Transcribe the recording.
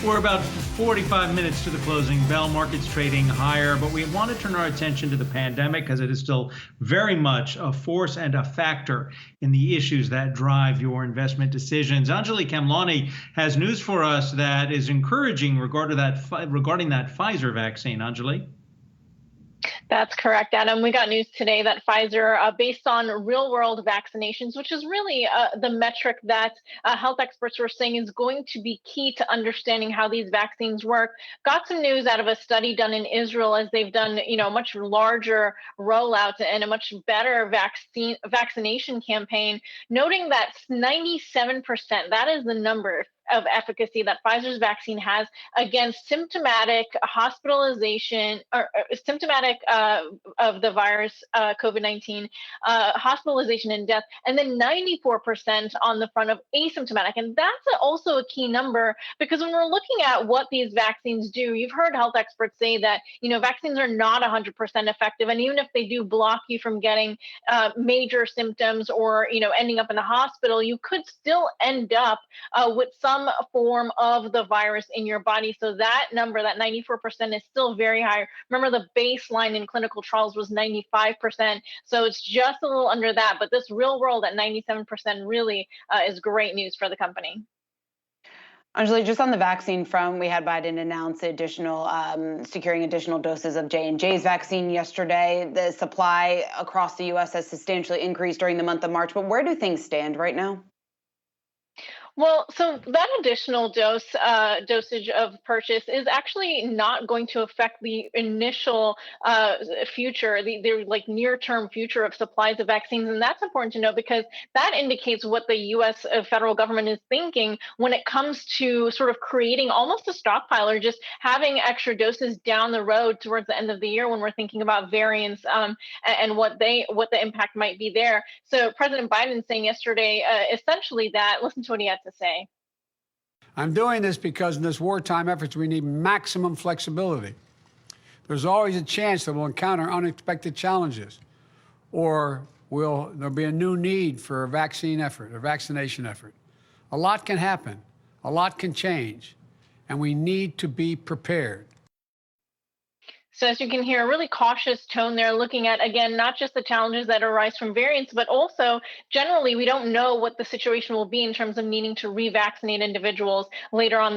We're about 45 minutes to the closing bell. Markets trading higher, but we want to turn our attention to the pandemic because it is still very much a force and a factor in the issues that drive your investment decisions. Anjalee Khemlani has news for us that is encouraging regarding that Pfizer vaccine. Anjalee? That's correct, Adam. We got news today that Pfizer, based on real-world vaccinations, which is really the metric that health experts were saying is going to be key to understanding how these vaccines work, got some news out of a study done in Israel as they've done, much larger rollout and a much better vaccination campaign, noting that 97%, that is the number of efficacy that Pfizer's vaccine has against symptomatic hospitalization or symptomatic of the virus, COVID-19, hospitalization and death, and then 94% on the front of asymptomatic. And that's also a key number because when we're looking at what these vaccines do, you've heard health experts say that, vaccines are not 100% effective. And even if they do block you from getting major symptoms or, ending up in the hospital, you could still end up with some form of the virus in your body. So that number, that 94%, is still very high. Remember, the baseline in clinical trials was 95%. So it's just a little under that. But this real world at 97% really is great news for the company. Anjalee, just on the vaccine front, we had Biden announce securing additional doses of J&J's vaccine yesterday. The supply across the U.S. has substantially increased during the month of March. But where do things stand right now? Well, so that additional dosage of purchase is actually not going to affect the initial future, the like near-term future of supplies of vaccines, and that's important to know because that indicates what the U.S. federal government is thinking when it comes to sort of creating almost a stockpile or just having extra doses down the road towards the end of the year when we're thinking about variants and what the impact might be there. So President Biden saying yesterday essentially that, listen to what he had to say. I'm doing this because in this wartime efforts, we need maximum flexibility. There's always a chance that we'll encounter unexpected challenges, or there'll be a new need for a vaccine effort, a vaccination effort. A lot can happen, a lot can change, and we need to be prepared. So as you can hear, a really cautious tone there, looking at, again, not just the challenges that arise from variants, but also generally, we don't know what the situation will be in terms of needing to revaccinate individuals later on.